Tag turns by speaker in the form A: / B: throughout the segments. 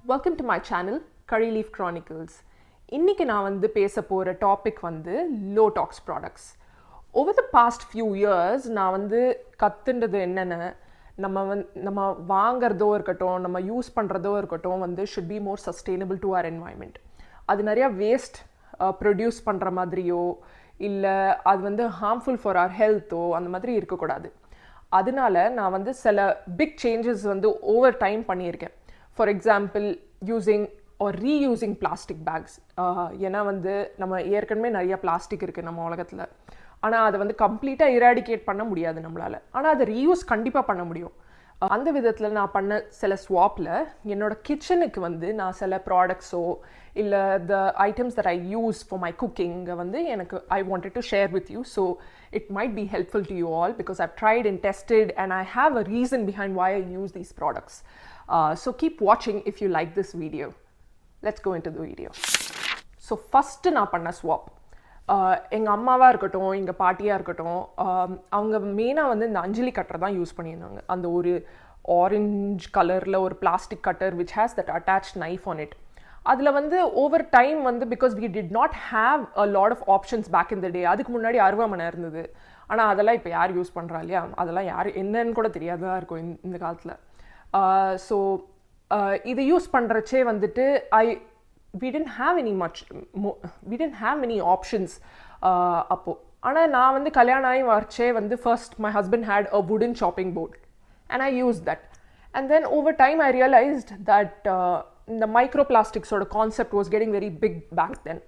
A: Welcome to my channel, Curry Leaf Chronicles. இன்னைக்கு நான் வந்து பேச போற டாபிக் வந்து low-tox products. Over the past few years நான் வந்து கத்துண்டது என்னன்னா நம்ம வாங்குறதோ இருக்கட்டும் நம்ம யூஸ் பண்றதோ இருக்கட்டும் வந்து should be more sustainable to our environment. அது நிறைய வேஸ்ட் ப்ரொடியூஸ் பண்ற மாதிரியோ இல்ல அது வந்து harmful for our health அந்த மாதிரி இருக்க கூடாது. அதனால நான் வந்து சில big changes வந்து over time பண்ணியிருக்கேன். For example, using or reusing plastic bags. ஏன்னா வந்து நம்ம ஏற்கனவே நிறைய பிளாஸ்டிக் இருக்குது நம்ம உலகத்தில். ஆனால் அதை வந்து கம்ப்ளீட்டாக இராடிகேட் பண்ண முடியாது நம்மளால். ஆனால் அதை ரீயூஸ் கண்டிப்பாக பண்ண முடியும். அந்த விதத்தில் நான் பண்ண சில ஸ்வாப்பில் என்னோடய கிச்சனுக்கு வந்து நான் சில ப்ராடக்ட்ஸோ இல்லை the items that I use for my குக்கிங்கை வந்து எனக்கு I wanted to share with you. So it might be helpful to you all because I've tried and tested and I have a reason behind why I use these products. So keep watching if you like this video. Let's go into the video. So first நான் பண்ண swap. எங்கள் அம்மாவாக இருக்கட்டும் எங்கள் பாட்டியாக இருக்கட்டும் அவங்க மெயினாக வந்து இந்த அஞ்சலி கட்டர் தான் யூஸ் பண்ணியிருந்தாங்க. அந்த ஒரு ஆரஞ்ச் கலரில் ஒரு plastic cutter which has that attached knife on it. அதில் வந்து ஓவர் டைம் வந்து because we did not have a lot of options back in the day. அதுக்கு முன்னாடி அருவாமனை இருந்தது. ஆனால் அதெல்லாம் இப்போ யார் யூஸ் பண்ணுறா இல்லையா, அதெல்லாம் யார் என்னன்னு கூட தெரியாதா இருக்கும் இந்த காலத்தில். ஸோ இதை யூஸ் பண்ணுறச்சே வந்துட்டு we didn't have many options அப்போது. ஆனால் நான் வந்து கல்யாணம் ஆகி வரச்சே வந்து first my husband had a wooden chopping board and I used that. And then over time I realized that the microplastics concept was getting very big back then.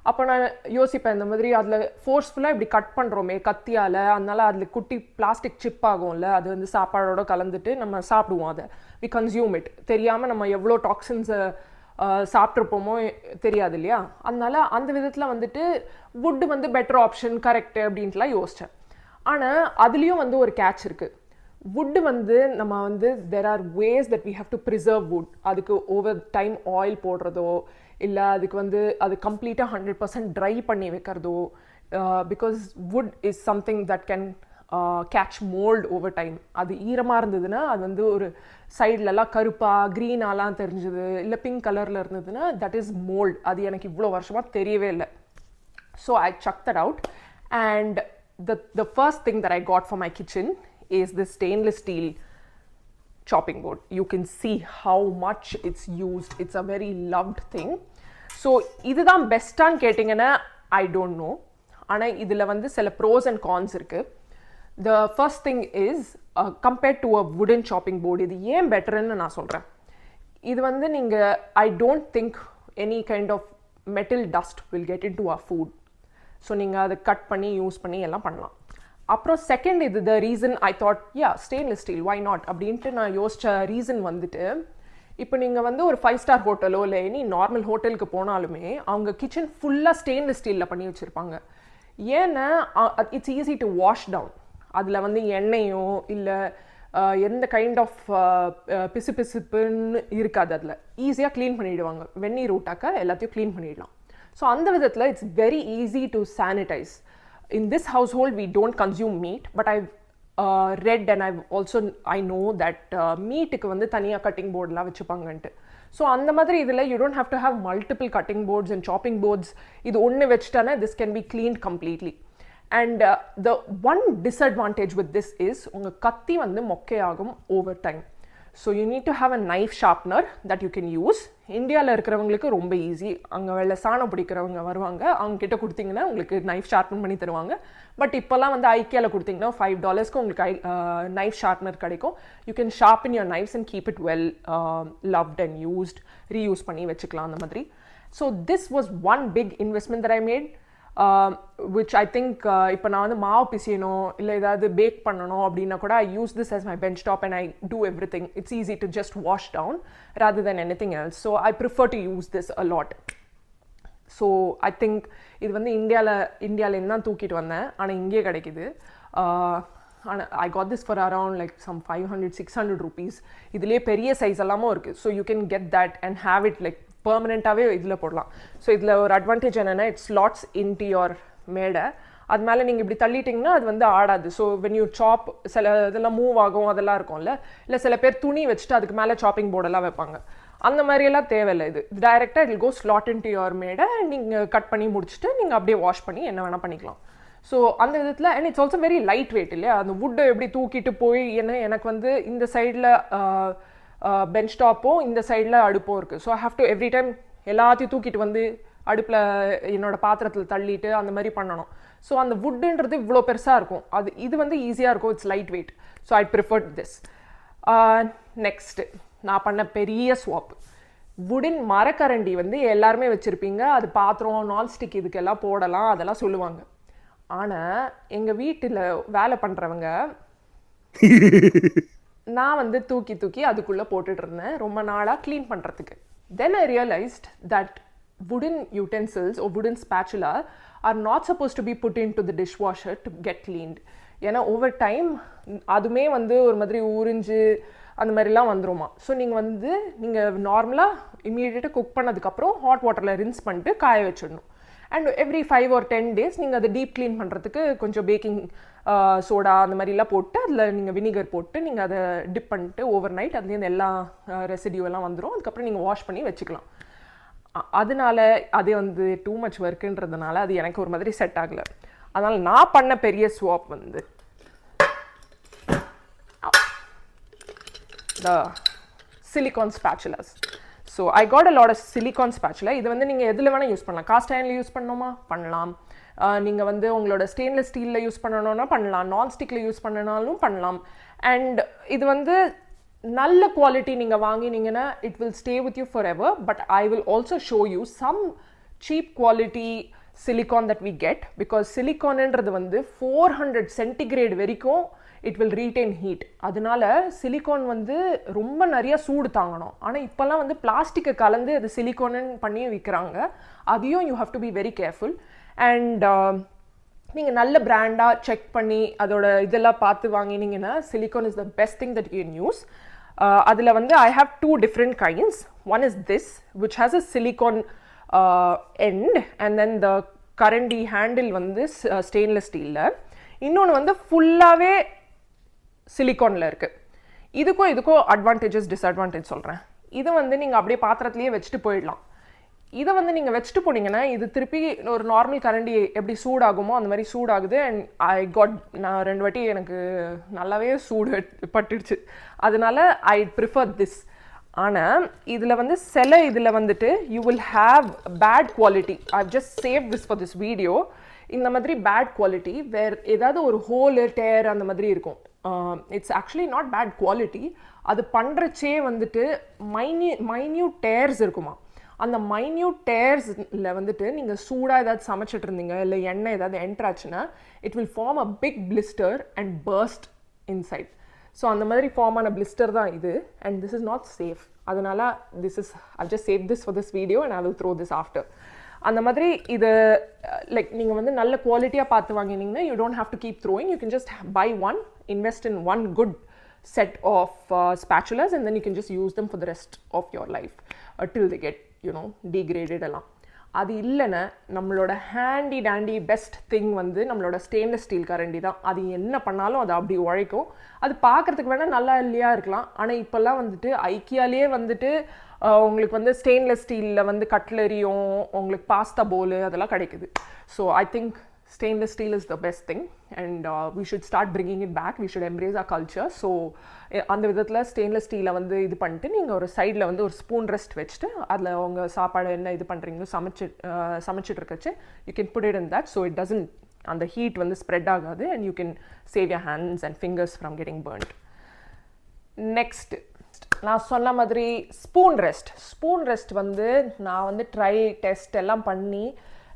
A: அப்போ நான் யோசிப்பேன் இந்த மாதிரி அதில் ஃபோர்ஸ்ஃபுல்லாக இப்படி கட் பண்ணுறோமே கத்தியால், அதனால அதில் குட்டி பிளாஸ்டிக் சிப் ஆகும்ல, அது வந்து சாப்பாடோட கலந்துட்டு நம்ம சாப்பிடுவோம். அதை வி கன்சியூம் இட் தெரியாமல் நம்ம எவ்வளோ டாக்ஸின்ஸை சாப்பிட்ருப்போமோ தெரியாது இல்லையா. அதனால அந்த விதத்தில் வந்துட்டு வுட்டு வந்து பெட்டர் ஆப்ஷன் கரெக்டு அப்படின்ட்டுலாம் யோசித்தேன். ஆனால் அதுலேயும் வந்து ஒரு கேட்ச் இருக்குது. வுட்டு வந்து நம்ம வந்து there are ways that we have to preserve wood. அதுக்கு ஓவர் டைம் ஆயில் போடுறதோ இல்லை அதுக்கு வந்து அது கம்ப்ளீட்டாக 100% ட்ரை பண்ணி வைக்கிறதோ, because wood is something that can catch mould over time. அது ஈரமாக இருந்ததுன்னா அது வந்து ஒரு சைட்லலாம் கருப்பாக க்ரீனாலாம் தெரிஞ்சுது, இல்லை பிங்க் கலரில் இருந்ததுன்னா தட் இஸ் மோல்ட். அது எனக்கு இவ்வளோ வருஷமாக தெரியவே இல்லை. So I chucked that out and the first thing that I got for my kitchen is this stainless steel chopping board. You can see how much it's used. It's a very loved thing. So இதுதான் பெஸ்ட்டான்னு கேட்டிங்கன்னா I don't know. ஆனால் இதில் வந்து சில pros and cons இருக்குது. The first thing is compared to a wooden chopping board, இது ஏன் பெட்டர்ன்னு நான் சொல்கிறேன். இது வந்து நீங்கள் I don't think any kind of metal dust will get into our food. So நீங்கள் அதை கட் பண்ணி யூஸ் பண்ணி எல்லாம் பண்ணலாம். அப்புறம் செகண்ட் இது the reason I thought stainless steel why not அப்படின்ட்டு நான் யோசித்த ரீசன் வந்துட்டு, இப்போ நீங்கள் வந்து ஒரு 5-star ஹோட்டலோ இல்லை எனி நார்மல் ஹோட்டலுக்கு போனாலுமே அவங்க கிச்சன் ஃபுல்லாக ஸ்டெயின்லெஸ் ஸ்டீலில் பண்ணி வச்சுருப்பாங்க. ஏன்னா it's easy to wash down. அதில் வந்து எண்ணெயோ இல்லை எந்த கைண்ட் ஆஃப் பிசுபிசுப்புன்னு இருக்காது. அதில் ஈஸியாக க்ளீன் பண்ணிவிடுவாங்க. வெந்நீர் விட்டாக்க எல்லாத்தையும் க்ளீன் பண்ணிடலாம். ஸோ அந்த விதத்தில் it's very easy to sanitise. In this household we don't consume meat, but I've read and I know that meat-க்கு வந்து தனியாக கட்டிங் போர்டெலாம் வச்சுப்பாங்கன்ட்டு. ஸோ அந்த மாதிரி இதில் you don't have to have multiple cutting boards and chopping boards. இது ஒன்று வச்சுட்டானா this can be cleaned completely. And the one disadvantage with this is உங்கள் கத்தி வந்து மொக்கையாகும் over time. So you need to have a knife sharpener that you can use. இந்தியாவில் இருக்கிறவங்களுக்கு ரொம்ப easy. அங்கே வெளில சாணம் பிடிக்கிறவங்க வருவாங்க, அவங்கக்கிட்ட கொடுத்தீங்கன்னா உங்களுக்கு நைஃப் ஷார்ப்பன் பண்ணி தருவாங்க. பட் இப்போல்லாம் வந்து ஐக்கியாவில் கொடுத்தீங்கன்னா $5 உங்களுக்கு நைஃப் ஷார்ப்னர் கிடைக்கும். You can sharpen your knives and keep it well loved and used, reuse பண்ணி வச்சுக்கலாம் அந்த மாதிரி. So this was one big investment that I made. which I think இப்போ நான் வந்து மாவு பிசியணும் இல்லை ஏதாவது பேக் பண்ணணும் அப்படின்னா கூட I use this as my bench top and I do everything. It's easy to just wash down rather than anything else. So I prefer to use this a lot. So I think இது வந்து இந்தியாவில் என்ன தூக்கிட்டு வந்தேன், ஆனால் இங்கே கிடைக்குது. I got this for around like some 500-600 rupees. இதுலேயே பெரிய சைஸ் எல்லாமும் இருக்குது. So you can get that and have it like பெர்மனெண்ட்டாகவே இதில் போடலாம். ஸோ இதில் ஒரு அட்வான்டேஜ் என்னென்னா இட் ஸ்லாட்ஸ் இன்டு யுவர் மேடை. அது மேலே நீங்கள் இப்படி தள்ளிட்டிங்கன்னா அது வந்து ஆடாது. ஸோ வென் யூ சாப் சில இதெல்லாம் மூவ் ஆகும் அதெல்லாம் இருக்கும்ல, இல்லை சில பேர் துணி வச்சுட்டு அதுக்கு மேலே சாப்பிங் போர்டெல்லாம் வைப்பாங்க. அந்த மாதிரியெல்லாம் தேவையில்லை. இது டைரெக்டாக it will go slot into your மேடை, நீங்கள் கட் பண்ணி முடிச்சுட்டு நீங்கள் அப்படியே வாஷ் பண்ணி என்ன வேணால் பண்ணிக்கலாம். ஸோ அந்த விதத்தில் and it's also very light weight இல்லையா, அந்த வுட்டை எப்படி தூக்கிட்டு போய் எனக்கு வந்து இந்த சைடில் பெஞ்ச் டாப்பும் இந்த சைடில் அடுப்பும் இருக்குது. So I have to every time எல்லாத்தையும் தூக்கிட்டு வந்து அடுப்பில் என்னோடய பாத்திரத்தில் தள்ளிட்டு அந்த மாதிரி பண்ணணும். ஸோ அந்த வுட்டுன்றது இவ்வளோ பெருசாக இருக்கும், இது வந்து ஈஸியாக இருக்கும், it's light weight. So I preferred this. Next நான் பண்ண பெரிய ஸ்வாப், வுடன் மரக்கரண்டி வந்து எல்லாருமே வச்சுருப்பீங்க, அது பாத்திரம் நான்ஸ்டிக் இதுக்கெல்லாம் போடலாம் அதெல்லாம் சொல்லுவாங்க. ஆனால் எங்கள் வீட்டில் வேலை பண்ணுறவங்க நான் வந்து தூக்கி தூக்கி அதுக்குள்ளே போட்டுட்டு இருந்தேன் ரொம்ப நாளாக க்ளீன் பண்ணுறதுக்கு. Then I realised that wooden utensils or wooden spatula are not supposed to be put into the dishwasher to get cleaned. ஏன்னா ஓவர் டைம் அதுவுமே வந்து ஒரு மாதிரி உறிஞ்சு அந்த மாதிரிலாம் வந்துருமா. ஸோ நீங்கள் நார்மலாக இம்மீடியட்டாக குக் பண்ணதுக்கப்புறம் ஹாட் வாட்டரில் ரின்ஸ் பண்ணிட்டு காய வச்சிடணும். அண்ட் எவ்ரி 5 or 10 days நீங்கள் அதை டீப் க்ளீன் பண்ணுறதுக்கு கொஞ்சம் பேக்கிங் சோடா அந்த மாதிரிலாம் போட்டு அதில் நீங்கள் வினிகர் போட்டு நீங்கள் அதை டிப் பண்ணிட்டு ஓவர் நைட் அதுலேருந்து எல்லா ரெசிடியூ எல்லாம் வந்துடும். அதுக்கப்புறம் நீங்கள் வாஷ் பண்ணி வச்சுக்கலாம். அதனால அது வந்து டூ மச் ஒர்க்குன்றதுனால அது எனக்கு ஒரு மாதிரி செட் ஆகலை. அதனால் நான் பண்ண பெரிய ஸ்வாப் வந்து the silicone spatulas. So I got a lot of silicone spatula. இது வந்து நீங்கள் எதில் வேணால் யூஸ் பண்ணலாம். காஸ்ட் அயனில் யூஸ் பண்ணணுமா பண்ணலாம், நீங்கள் வந்து உங்களோட ஸ்டெயின்லெஸ் ஸ்டீலில் யூஸ் பண்ணணும்னா பண்ணலாம், நான்ஸ்டிக்கில் யூஸ் பண்ணனாலும் பண்ணலாம். அண்ட் இது வந்து நல்ல குவாலிட்டி நீங்கள் வாங்கினீங்கன்னா it will stay with you forever. But I will also show you some cheap quality silicone that we get, because siliconeன்றது வந்து 400 centigrade வரைக்கும் it will retain heat. அதனால சிலிகான் வந்து ரொம்ப நிறைய சூடு தாங்கணும். ஆனால் இப்போல்லாம் வந்து பிளாஸ்டிக்கை கலந்து அது சிலிகான்னு பண்ணி விற்கிறாங்க, அதையும் you have to be very careful. And நீங்கள் நல்ல பிராண்டாக செக் பண்ணி அதோட இதெல்லாம் பார்த்து வாங்கினீங்கன்னா silicone is the best thing that you can use. அதில் வந்து I have 2 different kinds. One is this which has a silicone end and then the கரண்டி ஹேண்டில் வந்து ஸ்டெயின்லெஸ் ஸ்டீலில், இன்னொன்று வந்து ஃபுல்லாகவே சிலிகானில் இருக்குது. இதுக்கும் அட்வான்டேஜஸ் டிஸ்அட்வான்டேஜ் சொல்கிறேன். இது வந்து நீங்கள் அப்படியே பாத்திரத்துலேயே வச்சுட்டு போயிடலாம். இதை வந்து நீங்கள் வச்சுட்டு போனீங்கன்னா இது திருப்பி ஒரு நார்மல் கரண்டி எப்படி சூடாகுமோ அந்த மாதிரி சூடாகுது. அண்ட் நான் 2 வாட்டி எனக்கு நல்லாவே சூடு பட்டுடுச்சு. அதனால ஐ ப்ரிஃபர் திஸ். ஆனால் இதில் வந்து இதில் வந்துட்டு you will have bad quality. I just save this for this video. இந்த மாதிரி பேட் குவாலிட்டி ஏதாவது ஒரு ஹோலு டேர் அந்த மாதிரி இருக்கும். It's actually not bad quality. அது பண்ணுறச்சே வந்துட்டு மைன்யூட் டேர்ஸ் இருக்குமா. அந்த மைன்யூட் டேர்ஸில் வந்துட்டு நீங்கள் சூடாக ஏதாவது சமைச்சிட்டு இருந்தீங்க இல்லை எண்ணெய் ஏதாவது என்ட்ராச்சுன்னா it will form a big blister and burst inside. So அந்த மாதிரி ஃபார்ம் ஆன பிளிஸ்டர் தான் இது. And this is not safe. அதனால I just save this for this video and I will throw this after. அந்த மாதிரி இது லைக் நீங்கள் வந்து நல்ல குவாலிட்டியாக பார்த்து வாங்கினீங்கன்னா you don't have to keep throwing. You can just buy one, invest in one good set of spatulas and then you can just use them for the rest of your life till they get degraded எல்லாம். அது இல்லைன்னா நம்மளோட handy டேண்டி best thing வந்து நம்மளோட stainless steel கரண்டி தான். அது என்ன பண்ணாலும் அது அப்படி உழைக்கும். அது பார்க்குறதுக்கு வேணால் நல்லா இல்லையா இருக்கலாம். ஆனால் இப்போல்லாம் வந்துட்டு ஐக்கியாலே வந்துட்டு உங்களுக்கு வந்து ஸ்டெயின்லெஸ் ஸ்டீலில் வந்து கட்லரியும் உங்களுக்கு பாஸ்தா போலு அதெல்லாம் கிடைக்குது. So I think stainless steel is the best thing and we should start bringing it back. We should embrace our culture. So அந்த விதத்தில் ஸ்டெயின்லெஸ் ஸ்டீலை வந்து இது பண்ணிட்டு நீங்கள் ஒரு சைடில் வந்து ஒரு ஸ்பூன் ரெஸ்ட் வச்சுட்டு அதில் உங்கள் சாப்பாடு என்ன இது பண்ணுறீங்களோ சமைச்சிட்டு இருக்கச்சு you can put it in that. So it doesn't அந்த ஹீட் வந்து ஸ்ப்ரெட் ஆகாது and you can save your hands and fingers from getting burnt. Next நான் சொன்ன மாதிரி ஸ்பூன் ரெஸ்ட் வந்து நான் வந்து ட்ரை டெஸ்ட் எல்லாம் பண்ணி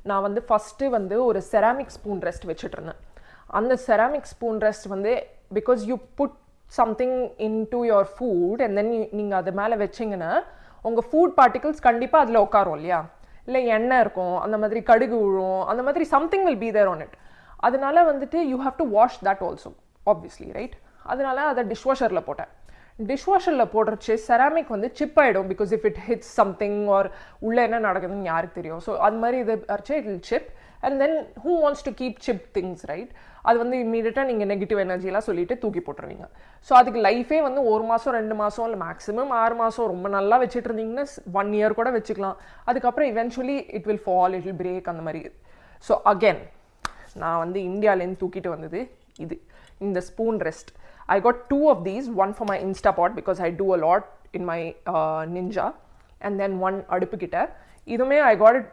A: நான் வந்து ஃபஸ்ட்டு வந்து ஒரு செராமிக் ஸ்பூன் ரெஸ்ட் வச்சுட்ருந்தேன். அந்த செராமிக் ஸ்பூன் ரெஸ்ட் வந்து because you put something into your food and then நீங்கள் அது மேலே வச்சிங்கன்னா உங்கள் ஃபுட் பார்ட்டிகல்ஸ் கண்டிப்பாக அதில் உட்காரும் இல்லையா, இல்லை எண்ணெய் இருக்கும், அந்த மாதிரி கடுகு விழும், அந்த மாதிரி something will be there on it. அதனால வந்துட்டு you have to wash that also obviously right. அதனால அதை டிஷ்வாஷரில் போட்டேன். டிஷ்வாஷரில் போடுறச்சு செராமிக் வந்து சிப் ஆகிடும் because if it hits something or உள்ளே என்ன நடக்குதுன்னு யாருக்கு தெரியும். ஸோ அது மாதிரி இது அரைச்சா it will chip and then who wants to keep chip things right. அது வந்து இம்மீடியட்டாக நீங்கள் நெகட்டிவ் எனர்ஜிலாம் சொல்லிட்டு தூக்கி போட்டுருவீங்க. ஸோ அதுக்கு லைஃபே வந்து 1 மாதம் 2 மாதம் இல்லை மேக்ஸிமம் 6 மாதம் ரொம்ப நல்லா வச்சுட்டு இருந்தீங்கன்னா 1 இயர் கூட வச்சுக்கலாம். அதுக்கப்புறம் eventually it will fall, it will break அந்த மாதிரி. ஸோ அகென் நான் வந்து இந்தியாவிலேருந்து தூக்கிட்டு வந்தது இது, இந்த spoon rest. I got 2 of these, one for my Instapot because I do a lot in my Ninja, and then one அடுப்பு கிட்ட. இதுமே I got it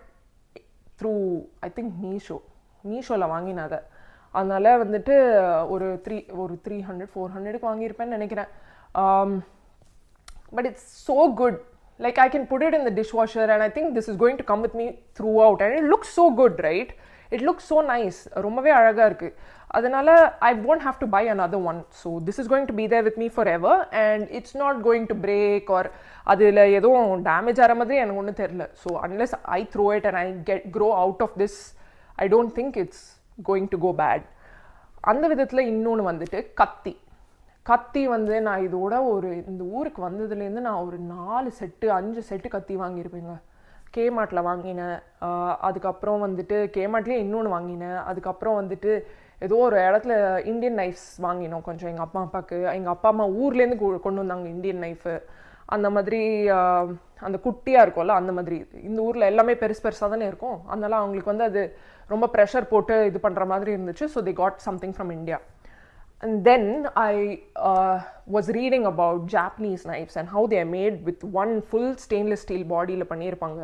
A: through I think மீஷோல வாங்கினத. அதனால வந்துட்டு ஒரு 300-400க்கு வாங்கியிருப்பேன்னு நினைக்கிறேன். But it's so good. Like I can put it in the dishwasher and I think this is going to come with me throughout, and it looks so good, right? It looks so nice. ரொம்பவே அழகா இருக்கு. அதனால I won't have to buy another one. So this is going to be there with me forever and it's not going to break or அதுல எதுவும் damage ஆகிற மாதிரி எனக்கு ஒன்றும் தெரியல. So unless I throw it and I grow out of this, I don't think it's going to go bad. அந்த விதத்தில் இன்னொன்று வந்துட்டு கத்தி வந்து நான் இதோட இந்த ஊருக்கு வந்ததுலேருந்து நான் ஒரு 4 செட்டு 5 செட்டு கத்தி வாங்கியிருப்பேங்க. கேமார்ட்டில் வாங்கினேன், அதுக்கப்புறம் வந்துட்டு கேமார்ட்லேயே இன்னொன்று வாங்கினேன், அதுக்கப்புறம் வந்துட்டு ஏதோ ஒரு இடத்துல இந்தியன் நைஃப்ஸ் வாங்கினோம் கொஞ்சம் எங்கள் அப்பாவுக்கு. எங்கள் அப்பா அம்மா ஊர்லேருந்து கொண்டு வந்தாங்க இந்தியன் நைஃபு. அந்த மாதிரி அந்த குட்டியாக இருக்கும்ல அந்த மாதிரி. இந்த ஊரில் எல்லாமே பெருசாக தானே இருக்கும், அதனால அவங்களுக்கு வந்து அது ரொம்ப ப்ரெஷர் போட்டு இது பண்ணுற மாதிரி இருந்துச்சு. So they got something from India. And then I was reading about Japanese knives and how they are made with one full stainless steel bodyல பண்ணியிருப்பாங்க.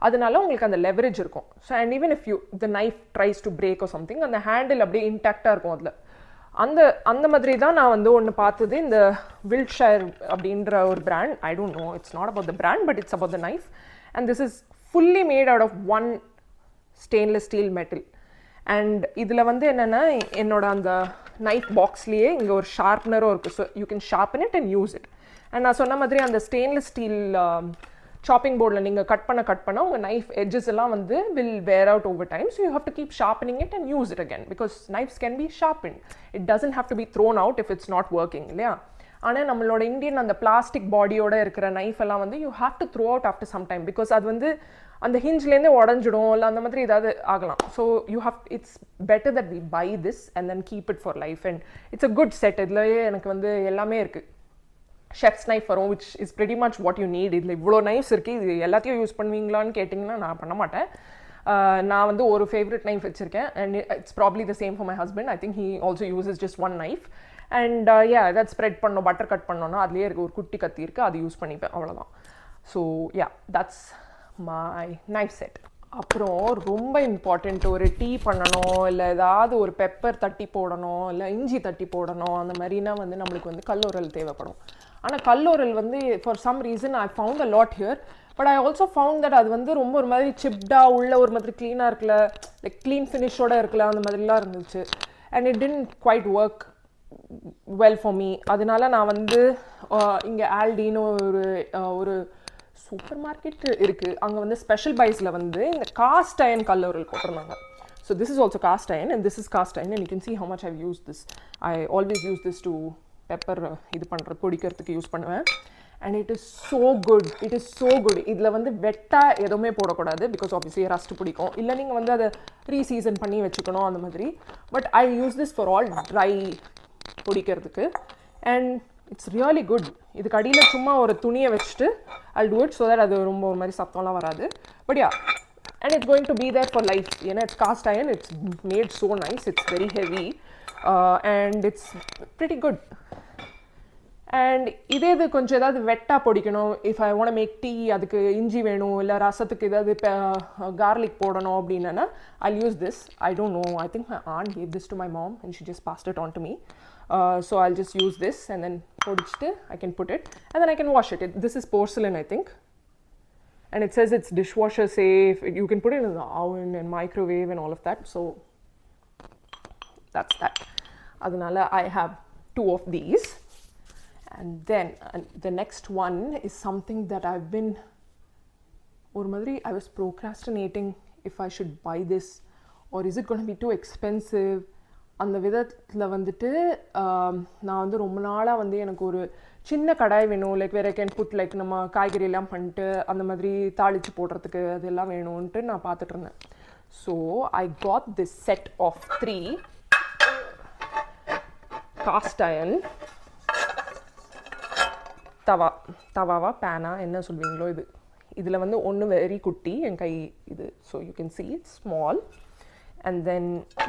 A: அதனால உங்களுக்கு அந்த லெவரேஜ் இருக்கும். So and even if the knife tries to break or something, அந்த handle அப்படியே இன்டாக்டாக இருக்கும் அதில். அந்த மாதிரி தான் நான் வந்து ஒன்று பார்த்தது. இந்த வில்ட்ஷயர் அப்படின்ற ஒரு brand. I don't know, it's not about the brand but it's about the knife. And this is fully made out of one stainless steel metal. And இதில் வந்து என்னென்னா என்னோட அந்த நைஃப் பாக்ஸ்லேயே இங்கே ஒரு ஷார்ப்னரும் இருக்குது. So you can sharpen it and use it. And நான் சொன்ன மாதிரி அந்த ஸ்டெயின்லெஸ் ஸ்டீல் சாப்பிங் போர்டில் நீங்கள் கட் பண்ண உங்கள் நைஃப் எட்ஜஸ் எல்லாம் வந்து will wear out over time. So you have to keep sharpening it and use it again because knives can be sharpen. It doesn't have to be thrown out if it's not working இல்லையா. ஆனால் நம்மளோட Indian அந்த plastic பாடியோட இருக்கிற knife எல்லாம் வந்து you have to throw out after some time because அது வந்து அந்த ஹிஞ்ச்லேருந்தே உடஞ்சிடும் இல்லை அந்த மாதிரி ஏதாவது ஆகலாம். So it's better that we buy this and then keep it for life. And it's a good set. இதுலேயே எனக்கு வந்து எல்லாமே இருக்குது. ஷெஃப்ஸ் நைஃப் வரும் which is pretty much what you need. இதில் இவ்வளோ நைஃப்ஸ் இருக்குது, இது எல்லாத்தையும் யூஸ் பண்ணுவீங்களான்னு கேட்டிங்கன்னா நான் பண்ண மாட்டேன். நான் வந்து ஒரு ஃபேவரட் நைஃப் வச்சுருக்கேன் and it's probably the same for my husband. I think he also uses just one knife. And ஏதாவது ஸ்ப்ரெட் பண்ணோம் பட்டர் கட் பண்ணோன்னா அதுலேயே இருக்குது ஒரு குட்டி கத்தி இருக்குது, அது யூஸ் பண்ணிப்பேன், அவ்வளோதான். So that's my knife set. அப்புறம் ரொம்ப இம்பார்ட்டண்ட், ஒரு டீ பண்ணணும் இல்லை ஏதாவது ஒரு பெப்பர் தட்டி போடணும் இல்லை இஞ்சி தட்டி போடணும் அந்த மாதிரினா வந்து நம்மளுக்கு வந்து கல்லோரல் தேவைப்படும். ஆனால் கல்லோரல் வந்து for some reason I found a lot here. But I also found that அது வந்து ரொம்ப ஒரு மாதிரி சிப்டாக உள்ள ஒரு மாதிரி க்ளீனாக இருக்கல, லைக் க்ளீன் ஃபினிஷோடு இருக்கல அந்த மாதிரிலாம் இருந்துச்சு. And it didn't quite work well for me. அதனால நான் வந்து இங்கே ஆல்டின்னு ஒரு சூப்பர் மார்க்கெட் இருக்குது, அங்கே வந்து ஸ்பெஷல் பைஸில் வந்து இந்த காஸ்ட் அயன் கல்லோரல் போட்டிருந்தாங்க. So this is also cast iron and this is cast iron. And you can see how much I've used this. I always use this to pepper இது பண்ணுற பொடிக்கிறதுக்கு use பண்ணுவேன். And it is so good. இதில் வந்து வெட்டாக எதுவுமே போடக்கூடாது because obviously rust பிடிக்கும், இல்லை நீங்கள் வந்து அதை ரீசீசன் பண்ணி வச்சுக்கணும் அந்த மாதிரி. But I use this for all dry பொடிக்கிறதுக்கு அண்ட் இட்ஸ் ரியலி குட். இதுக்கு அடியில் சும்மா ஒரு துணியை வச்சுட்டு I'll do it so that அது ரொம்ப ஒரு மாதிரி சத்தம்லாம் வராது. But and it's going to be there for life. ஏன்னா it's cast iron, it's made so nice, it's very heavy and it's pretty good. And இது கொஞ்சம் ஏதாவது வெட்டாக பொடிக்கணும், if I want make tea, அதுக்கு இஞ்சி வேணும் இல்லை ரசத்துக்கு ஏதாவது கார்லிக் போடணும் அப்படின்னா I'll use this. I don't know, I think my aunt gave this to my mom and she just passed it on to me. So I'll just use this and then podichittu I can put it and then I can wash it. This is porcelain I think and it says it's dishwasher safe. You can put it in the oven and microwave and all of that. So that's that. Adanala I have 2 of these. And then the next one is something that I've been ஒரு மாதிரி I was procrastinating if I should buy this or is it going to be too expensive. அந்த விதத்தில் வந்துட்டு நான் வந்து ரொம்ப நாளாக வந்து எனக்கு ஒரு சின்ன கடாய் வேணும், லைக் வேறு கேன் புட் லைக் நம்ம காய்கறியெல்லாம் பண்ணிட்டு அந்த மாதிரி தாளித்து போடுறதுக்கு அதெல்லாம் வேணும்ன்ட்டு நான் பார்த்துட்டு இருந்தேன். So I got this set of 3. cast iron தவாவா பேனா என்ன சொல்வீங்களோ இது இதில் வந்து ஒன்று வெரி குட்டி என் கை இது so you can see it's small and then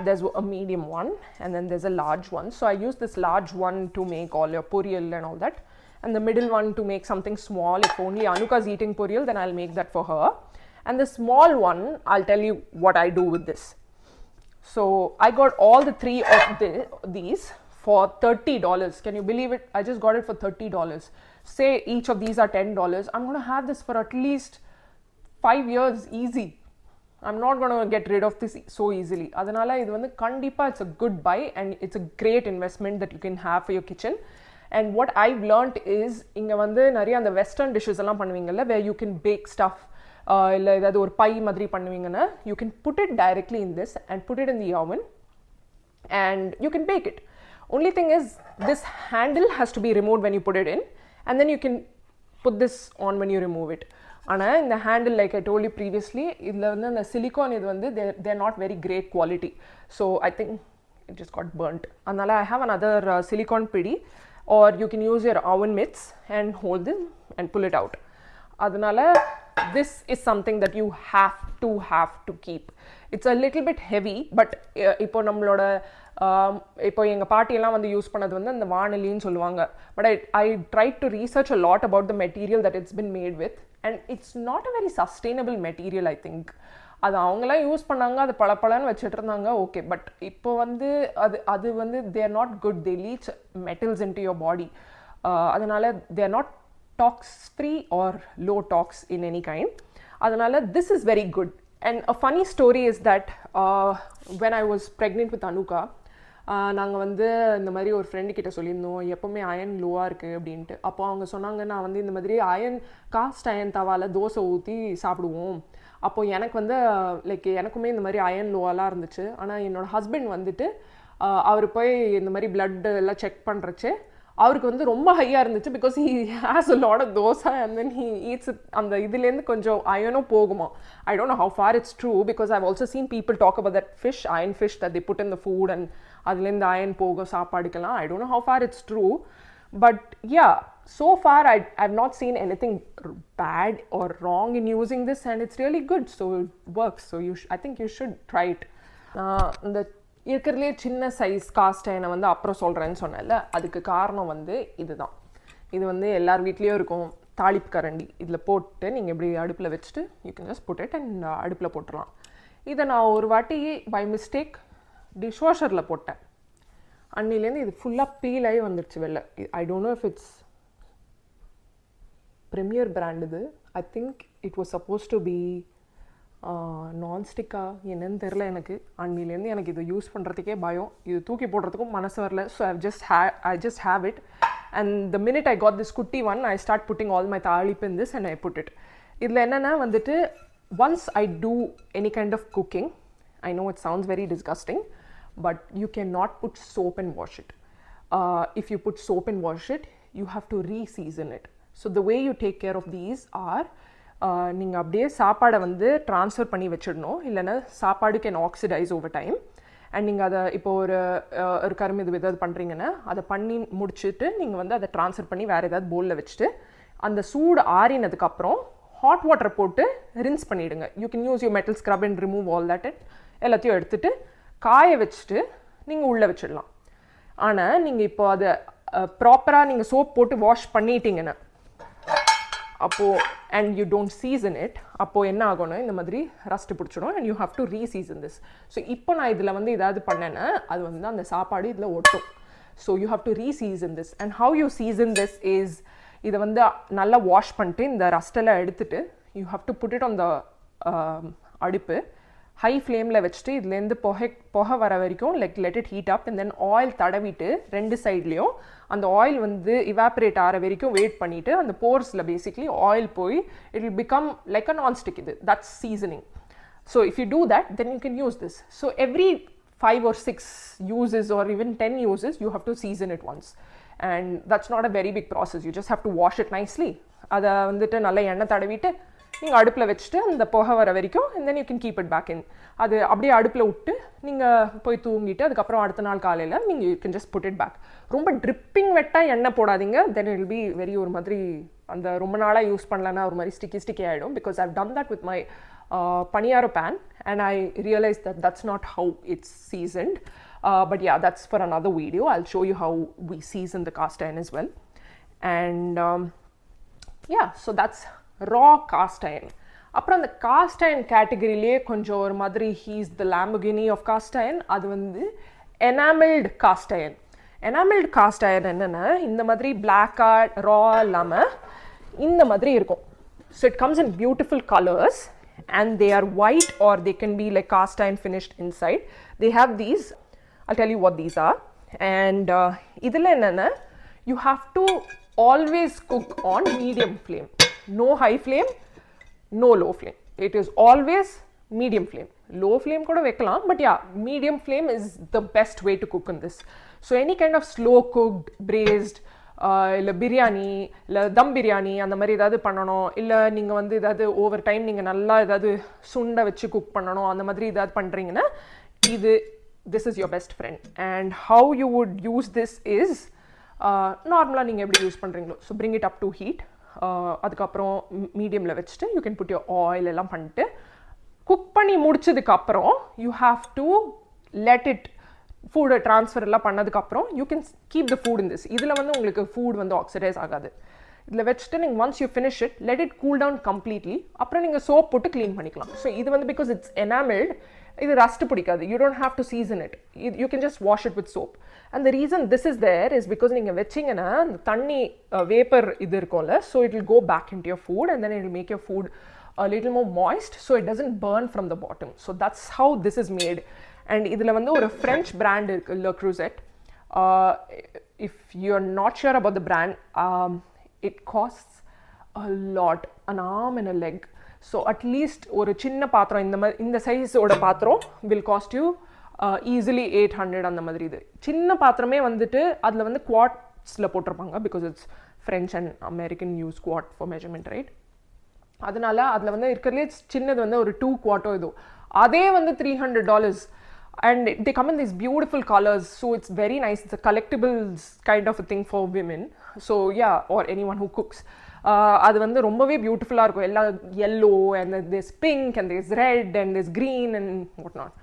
A: there's a medium one and then there's a large one, so I use this large one to make all your poriyal and all that, and the middle one to make something small. If only Anuka's eating poriyal, then I'll make that for her, and the small one I'll tell you what I do with this. So I got all the three of these for $30. Can you believe it? I just got it for $30. Say each of these are $10. I'm going to have this for at least 5 years easy. I'm not going to get rid of this so easily. Adanala idu vandu kandipa it's a good buy and it's a great investment that you can have for your kitchen. And what I've learned is inga vandu nariya and the western dishes alla pannuveengalla where you can bake stuff illa edavadhu or pie madri pannuveengana, you can put it directly in this and put it in the oven and you can bake it. Only thing is this handle has to be removed when you put it in, and then you can put this on when you remove it. ஆனால் இந்த handle like I told you previously இதில் வந்து அந்த silicone இது வந்து they're not very great quality, so I think it just got burnt. அதனால் I have another silicone பிடி, or you can use your oven mitts and hold them and pull it out. அதனால் this is something that you have to keep. It's a little bit heavy, but இப்போ நம்மளோட இப்போ எங்கள் பாட்டியெல்லாம் வந்து use பண்ணது வந்து அந்த வானலின்னு சொல்லுவாங்க. But I try to research a lot about the material that it's been mat with, and it's not a very sustainable material. I think அது அவங்களாம் யூஸ் பண்ணாங்க, அது பளபளன்னு வச்சுட்டு இருந்தாங்க, ஓகே. பட் இப்போ வந்து அது வந்து they are not good, they leach metals into your body. அதனால they are not tox free or low tox in any kind. அதனால this is very good. And a funny story is that when I was pregnant with Anuka, நாங்கள் வந்து இந்த மாதிரி ஒரு friend கிட்ட சொல்லியிருந்தோம் எப்போவுமே அயன் லோவாக இருக்குது அப்படின்ட்டு. அப்போ அவங்க சொன்னாங்க நான் வந்து இந்த மாதிரி காஸ்ட் அயன் தவாவில் தோசை ஊற்றி சாப்பிடுவோம். அப்போது எனக்கு வந்து லைக் எனக்குமே இந்த மாதிரி அயன் லோவாலாம் இருந்துச்சு. ஆனால் என்னோடய ஹஸ்பண்ட் வந்துட்டு அவர் போய் இந்த மாதிரி பிளட் எல்லாம் செக் பண்ணுறச்சு அவருக்கு வந்து ரொம்ப ஹையாக இருந்துச்சு. Because he has a lot of dosa and then he eats அந்த இதுலேருந்து கொஞ்சம் அயனும் போகுமா. I don't know how far it's true, because I've also seen people talk about that fish, iron fish that the put in the food and அதுலேருந்து iron போகும் சாப்பாடுக்கெல்லாம். I don't know how far it's true, but yeah, so far I've not seen anything bad or wrong in using this, and it's really good, so it works. So I think you should try it. இந்த இருக்கிறதுலே சின்ன size cost அயனை வந்து அப்புறம் சொல்கிறேன்னு சொன்னேன்ல, அதுக்கு காரணம் வந்து இதுதான். இது வந்து எல்லார் வீட்லேயும் இருக்கும், தாளிப்பு கரண்டி. இதில் போட்டு நீங்கள் இப்படி அடுப்பில் வச்சுட்டு you can just put it and அடுப்பில் போட்டுடலாம். இதை நான் ஒரு வாட்டி பை மிஸ்டேக் டிஷ் வாஷரில் போட்டேன். அன்னிலேருந்து இது ஃபுல்லாக பீல் ஆகி வந்துடுச்சு வெளில. I don't know if it's premier brand இது. I think it was suppose to be நான்ஸ்டிக்கா என்னன்னு தெரில எனக்கு. அன்னிலேருந்து எனக்கு இது யூஸ் பண்ணுறதுக்கே பயம், இது தூக்கி போடுறதுக்கும் மனசு வரல. So I just have it, and the minute I got this குட்டி one I start putting all my தாளிப்பு in this and I put it. இதில் என்னென்னா வந்துட்டு once I do any kind of cooking, I know it sounds very disgusting, but you cannot put soap and wash it. If you put soap and wash it, you have to re-season it. So the way you take care of these are, நீங்கள் அப்படியே சாப்பாடை வந்து transfer பண்ணி வச்சிடணும், இல்லைன்னா சாப்பாடு can oxidise over time. And நீங்கள் அதை இப்போ ஒரு கரும்பு இது ஏதாவது பண்ணுறீங்கன்னா அதை பண்ணி முடிச்சுட்டு நீங்கள் வந்து அதை ட்ரான்ஸ்ஃபர் பண்ணி வேறு ஏதாவது பவுலில் வச்சுட்டு அந்த சூடு ஆறினதுக்கப்புறம் ஹாட் வாட்டர் போட்டு ரின்ஸ் பண்ணிவிடுங்க. You can use your metal scrub and remove all that. எல்லாத்தையும் எடுத்துகிட்டு காய வச்சுட்டு நீங்கள் உள்ளே வச்சிடலாம். ஆனால் நீங்கள் இப்போ அதை ப்ராப்பராக நீங்கள் சோப் போட்டு வாஷ் பண்ணிட்டீங்கன்னா அப்போது and you don't season it, அப்போது என்ன ஆகணும், இந்த மாதிரி ரஸ்ட்டு பிடிச்சிடும் and you have to reseason this. So இப்போ நான் இதில் வந்து ஏதாவது பண்ணேன்னா அது வந்து அந்த சாப்பாடு இதில் ஒட்டும். So you have to reseason this. And how you season this is, இதை வந்து நல்லா வாஷ் பண்ணிட்டு இந்த ரஸ்டெல்லாம் எடுத்துட்டு you have to put it on the அடுப்பு ஹை ஃப்ளேமில் வச்சுட்டு இதுலேருந்து புகை வர வரைக்கும் let it heat up. And then oil தடவிட்டு ரெண்டு சைட்லேயும் அந்த ஆயில் வந்து இவாப்ரேட் ஆகிற வரைக்கும் வெயிட் பண்ணிவிட்டு அந்த போர்ஸில் பேசிக்லி ஆயில் போய் it will become like a nonstick. இது that's seasoning. So if you do that then you can use this. So every 5 or 6 uses or even 10 uses you have to season it once, and that's not a very big process. You just have to wash it nicely. அதை வந்துட்டு நல்லா எண்ணெய் தடவிட்டு நீங்கள் அடுப்பில் வச்சுட்டு அந்த புகை வர வரைக்கும் and then you can keep it back in. அது அப்படியே அடுப்பில் விட்டு நீங்கள் போய் தூங்கிட்டு அதுக்கப்புறம் அடுத்த நாள் காலையில் நீங்கள் you can just put it back. ரொம்ப ட்ரிப்பிங் வெட்டாக எண்ணெய் போடாதீங்க, then it will be very ஒரு மாதிரி அந்த ரொம்ப நாளாக யூஸ் பண்ணலன்னா ஒரு மாதிரி ஸ்டிக்கி ஆகிடும். Because I've done that with my paniyara pan and I realized that that's not how it's seasoned. But yeah, that's for another video. I'll show you how we season the cast iron as well. And yeah, so that's raw cast iron. அப்புறம் அந்த cost iron கேட்டகரியிலே கொஞ்சம் ஒரு மாதிரி he's the Lamborghini of cast iron. அது வந்து enamelled cast iron. Enamelled cast iron என்னென்னா இந்த மாதிரி பிளாக்காக ரா இல்லாமல் இந்த மாதிரி இருக்கும். So it comes in beautiful colours and they are white or they can be like cast iron finished inside. They have these, I'll tell you what these are. And idhula enna, you have to always cook on medium flame. No high flame, no low flame. It is always medium flame. Low flame kuda vekalam, but yeah, medium flame is the best way to cook in this. So any kind of slow cooked, braised, இல்லை பிரியாணி இல்லை தம் பிரியாணி அந்த மாதிரி ஏதாவது பண்ணணும், இல்லை நீங்கள் வந்து ஏதாவது ஓவர் டைம் நீங்கள் நல்லா ஏதாவது சுண்டை வச்சு குக் பண்ணணும், அந்த மாதிரி ஏதாவது பண்ணுறீங்கன்னா இது this is your best friend. And how you would use this is நார்மலாக நீங்கள் எப்படி யூஸ் பண்ணுறீங்களோ, so bring it up to heat. அதுக்கப்புறம் மீடியமில் வச்சுட்டு you can put your oil எல்லாம் பண்ணிட்டு குக் பண்ணி முடிச்சதுக்கப்புறம் you have to let it food transfer எல்லாம் பண்ணதுக்கப்புறம் you can keep the food in this. இதில் வந்து உங்களுக்கு ஃபுட் வந்து ஆக்சிடைஸ் ஆகாது. இதில் வச்சுட்டு நீங்கள் once you finish it let it cool down completely. அப்புறம் நீங்கள் சோப் போட்டு க்ளீன் பண்ணிக்கலாம். ஸோ இது வந்து பிகாஸ் இட்ஸ் எனாமில்டு, இது ரஸ்ட் பிடிக்காது. You don't have to season it. You can just wash it with soap. And the reason this is there is because நீங்கள் வச்சிங்கன்னா அந்த தண்ணி வேப்பர் இது இருக்கும்ல, so it will go back into your food and then it will make your food a little more moist so it doesn't burn from the bottom. So that's how this is made. And இதில் வந்து ஒரு French brand இருக்கு, Le Creuset. If you're not sure about the brand, it costs a lot, an arm and a leg. So at least ஒரு சின்ன பாத்திரம் இந்த சைஸோட பாத்திரம் will cost you easily 800 அந்த மாதிரி. இது சின்ன பாத்திரமே வந்துட்டு அதில் வந்து குவாட்ஸில் போட்டிருப்பாங்க because it's French and American use quart for measurement, right? அதனால அதில் வந்து இருக்கிறதுலே சின்னது வந்து ஒரு 2 குவார்ட்டோ இது, அதே வந்து $300. And they come in these beautiful colors, so it's very nice. It's a collectibles kind of a thing for women. So yeah, or anyone who cooks. அது வந்து ரொம்பவே பியூட்டிஃபுல்லாக இருக்கும். எல்லா yellow and there's pink and there's red and there's green and what not.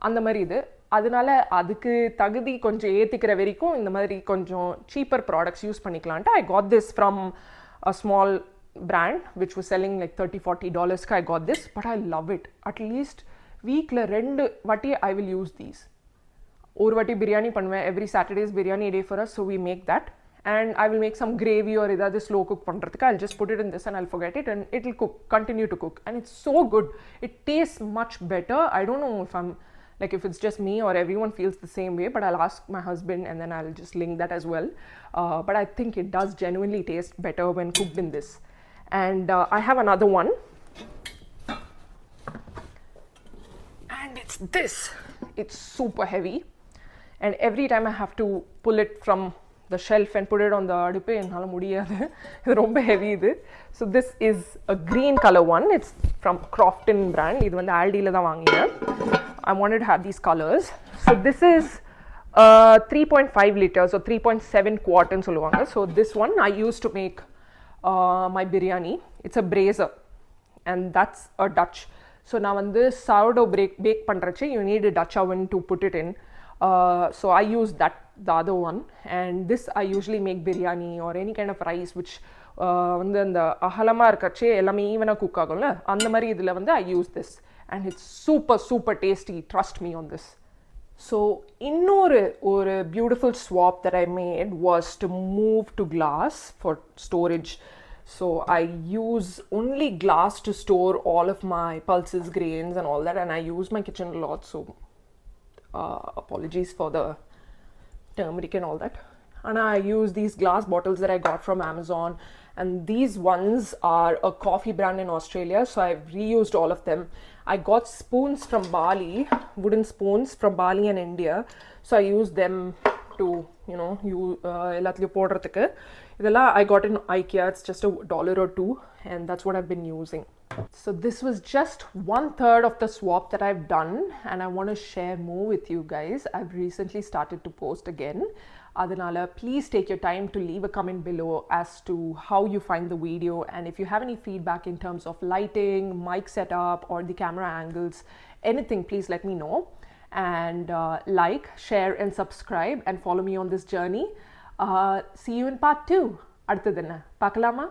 A: அந்த மாதிரி இது. அதனால அதுக்கு தகுதி கொஞ்சம் ஏற்றிக்கிற வரைக்கும் இந்த மாதிரி கொஞ்சம் சீப்பர் ப்ராடக்ட்ஸ் யூஸ் பண்ணிக்கலான்ட்டு I got this from a small brand which was selling like $30-40. I got this, but I love it. At least வீக்கில் 2 வாட்டி I will use these. ஒரு வாட்டி பிரியாணி பண்ணுவேன், every Saturday's biryani day for us, so we make that. And I will make some gravy or ஏதாவது slow cook பண்ணுறதுக்கு I'll just put it in this and I'll forget it and it will cook, continue to cook. And it's so good. It tastes much better. I don't know if I'm like if it's just me or everyone feels the same way, but I'll ask my husband and then I'll just link that as well. But I think it does genuinely taste better when cooked in this. And I have another one. And it's this. It's super heavy. And every time I have to pull it from the shelf and put it on the அடுப்பு என்னால முடியாது. இது ரொம்ப heavy இது. So this is a green color one. It's from Crofton brand. இது வந்து ஆல்டில தான் வாங்கினேன். I wanted to have these colors. So this is 3.5 liters or 3.7 quart ன்னு சொல்லுவாங்க. So this one I used to make my biryani. It's a brazier and that's a Dutch. So நான் வந்து sourdough bake பண்ணுறச்சு you need a Dutch oven to put it in. So I use that, the other one, and this I usually make biryani or any kind of rice which வந்து அந்த அகலமாக இருக்கச்சு எல்லாமே ஈவனாக cook ஆகும்ல, அந்த மாதிரி இதில் வந்து I use this and it's super tasty, trust me on this. So இன்னொரு ஒரு beautiful swap that I made was to move to glass for storage. So I use only glass to store all of my pulses, grains and all that, and I use my kitchen a lot, so apologies for the turmeric and all that. And I use these glass bottles that I got from Amazon, and these ones are a coffee brand in Australia, so I've reused all of them. I got spoons from Bali, wooden spoons from Bali and India, so I used them to, you know, எல்லாத்துலேயும் போடுறதுக்கு இதெல்லாம் I got in IKEA. It's just $1 or $2, and that's what I've been using. So this was just 1/3 of the swap that I've done, and I want to share more with you guys. I've recently started to post again. Adanala, please take your time to leave a comment below as to how you find the video, and if you have any feedback in terms of lighting, mic setup, or the camera angles, anything, please let me know. And like, share, and subscribe, and follow me on this journey. See you in part 2. அடுத்தது என்ன பார்க்கலாமா?